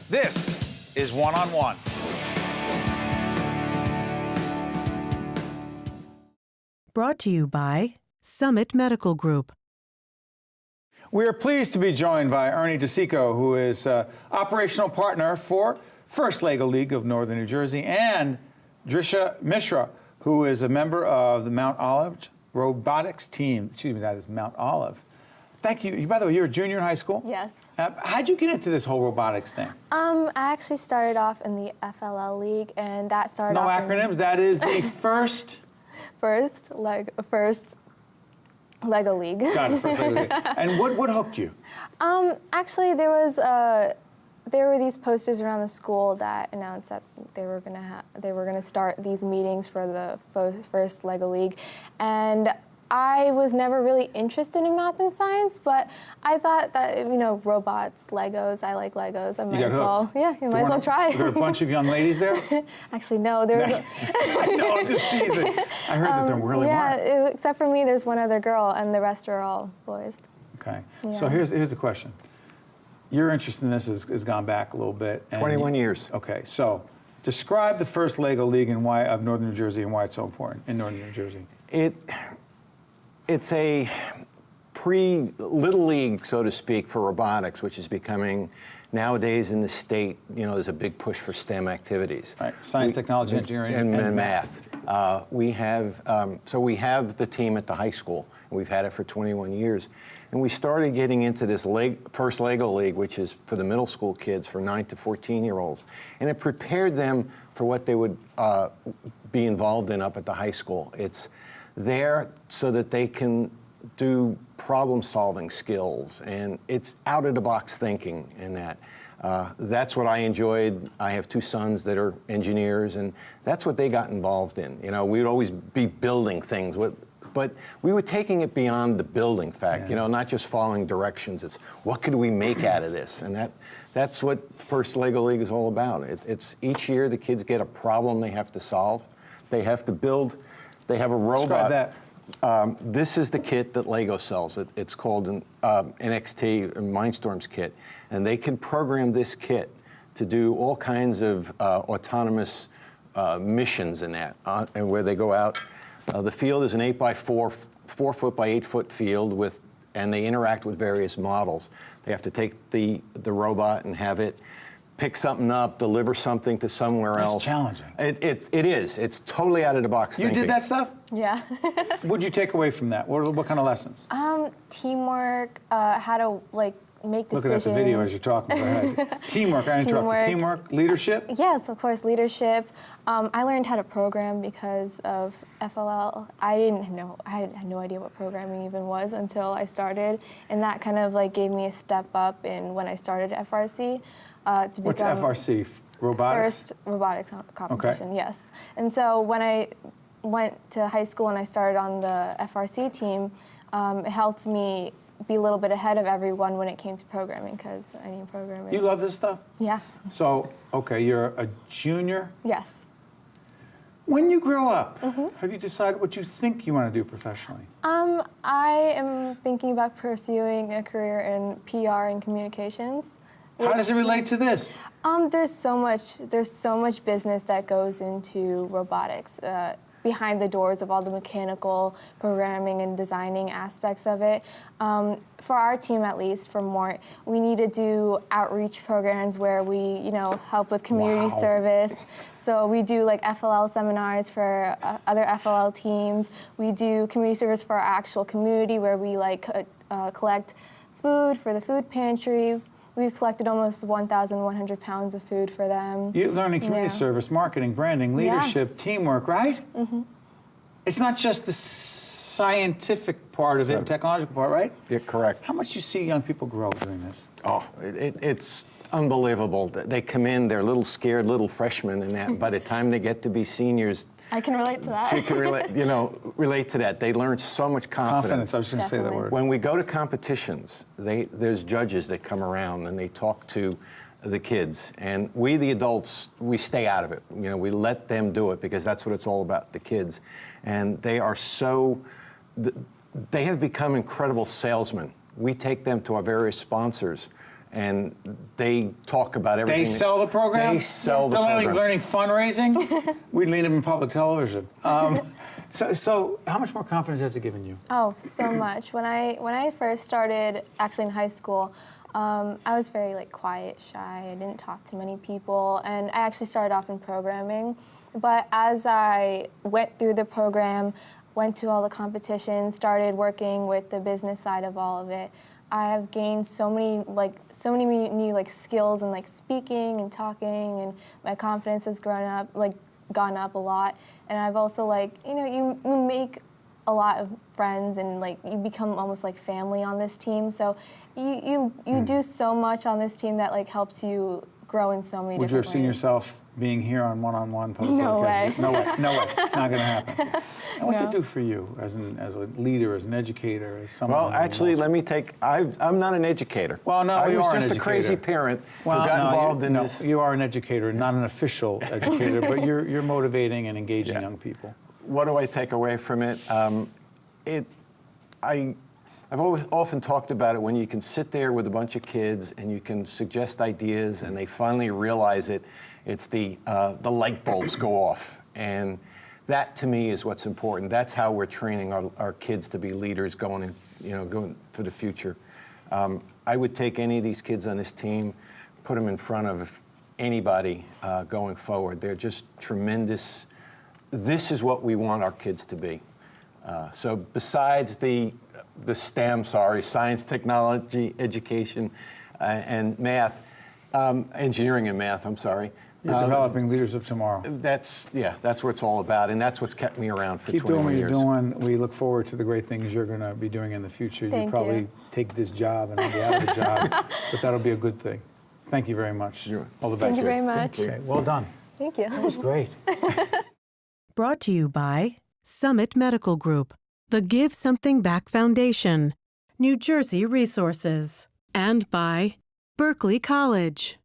This is One-on-One. Brought to you by Summit Medical Group. We are pleased to be joined by Ernie DiCicco, who is operational partner for First Lego League of Northern New Jersey, and Drisha Mishra, who is a member of the Mount Olive Robotics team. Excuse me, that is Mount Olive. Thank you. By the way, you're a junior in high school? Yes. How'd you get into this whole robotics thing? I actually started off in the FLL League, and that started No off acronyms? That is the first Lego League. Got it, First Lego League. And what hooked you? Actually, there were these posters around the school that announced that they were gonna start these meetings for the first Lego League, and I was never really interested in math and science, but I thought that, robots, Legos, I like Legos. I might as well, you might as well try. Were there a bunch of young ladies there? Actually, no. There was I know, I'm just teasing. I heard that there really weren't. Except for me, there's one other girl, and the rest are all boys. Okay, Yeah. so here's the question. Your interest in this has gone back a little bit. 21 years. Okay, so describe the first Lego League of Northern New Jersey and why it's so important in Northern New Jersey. It's a pre-Little League, so to speak, for robotics, which is becoming, nowadays in the state, there's a big push for STEM activities. Right, science, technology, engineering, and math. We have the team at the high school, and we've had it for 21 years. And we started getting into this first Lego League, which is for the middle school kids, for 9 to 14-year-olds. And it prepared them for what they would be involved in up at the high school. It's there so that they can do problem-solving skills, and it's out-of-the-box thinking in that. That's what I enjoyed. I have two sons that are engineers, and that's what they got involved in. We'd always be building things, but we were taking it beyond the building fact, not just following directions. It's what could we make out of this? And that's what First Lego League is all about. It's each year the kids get a problem they have to solve. They have to build. They have a robot. Describe that. This is the kit that Lego sells. It's called an Nxt Mindstorms Kit. And they can program this kit to do all kinds of autonomous missions in that, and where they go out. The field is an 8x4, 4-foot by 8-foot field and they interact with various models. They have to take the robot and have it pick something up, deliver something to somewhere else. That's challenging. It is. It's totally out of the box thinking. You did that stuff? Yeah. What'd you take away from that? What kind of lessons? Teamwork, how to make decisions. Looking at the video as you're talking. Go ahead. Teamwork, I interrupted. Teamwork, leadership? Yes, of course, leadership. I learned how to program because of FLL. I had no idea what programming even was until I started, and that kind of gave me a step up in when I started FRC. What's FRC? Robotics? First robotics competition, yes. And so when I went to high school and I started on the FRC team, it helped me be a little bit ahead of everyone when it came to programming, because I need programming. You love this stuff? Yeah. So, okay, you're a junior? Yes. When you grow up, have you decided what you think you want to do professionally? I am thinking about pursuing a career in PR and communications. How does it relate to this? There's so much business that goes into robotics. Behind the doors of all the mechanical programming and designing aspects of it. For our team, at least, for Mort, we need to do outreach programs where we, help with community service. So we do FLL seminars for other FLL teams. We do community service for our actual community where we collect food for the food pantry. We've collected almost 1,100 pounds of food for them. You're learning community service, marketing, branding, leadership, teamwork, right? It's not just the scientific part of it, technological part, right? Yeah, correct. How much you see young people grow doing this? Oh, it's unbelievable. They come in, they're little scared little freshmen, and by the time they get to be seniors, I can relate to that. So you can relate to that. They learn so much confidence. I was going to say that word. When we go to competitions, there's judges that come around and they talk to the kids, and we, the adults, we stay out of it. We let them do it because that's what it's all about, the kids. And they have become incredible salesmen. We take them to our various sponsors, and they talk about everything. They sell the program? They sell the They're program. learning fundraising? We'd lead them in public television. So how much more confidence has it given you? Oh, so much. When I first started, actually in high school, I was very quiet, shy. I didn't talk to many people, and I actually started off in programming. But as I went through the program, went to all the competitions, started working with the business side of all of it, I have gained so many new skills in speaking and talking, and my confidence has gone up a lot. And I've also you make a lot of friends, and you become almost like family on this team. So you do so much on this team that helps you grow in so many Would you different have seen ways. yourself being here on one-on-one public No broadcast? way. No way. No way. Not going to happen. And what's No. it do for you as a leader, as an educator, as someone? Well, who actually, wants- let me take. I'm not an educator. Well, no, I you was are an just a crazy educator. parent Well, who got no, involved in no, this. You are an educator, not an official educator, but you're motivating and engaging young people. What do I take away from it? I've always often talked about it when you can sit there with a bunch of kids and you can suggest ideas and they finally realize it. It's the light bulbs go off, and that to me is what's important. That's how we're training our kids to be leaders going for the future. I would take any of these kids on this team, put them in front of anybody going forward. They're just tremendous. This is what we want our kids to be. So besides the STEM, science, technology, education, and math, engineering and math, I'm sorry. You're developing leaders of tomorrow. That's what it's all about, and that's what's kept me around for Keep 21 doing what years. you're doing. We look forward to the great things you're going to be doing in the future. Thank you probably you. take this job and I'll be out of the job, but that'll be a good thing. Thank you very much. All the best. Thank you very much. Okay, well done. Thank you. That was great. Brought to you by Summit Medical Group, the Give Something Back Foundation, New Jersey Resources, and by Berkeley College.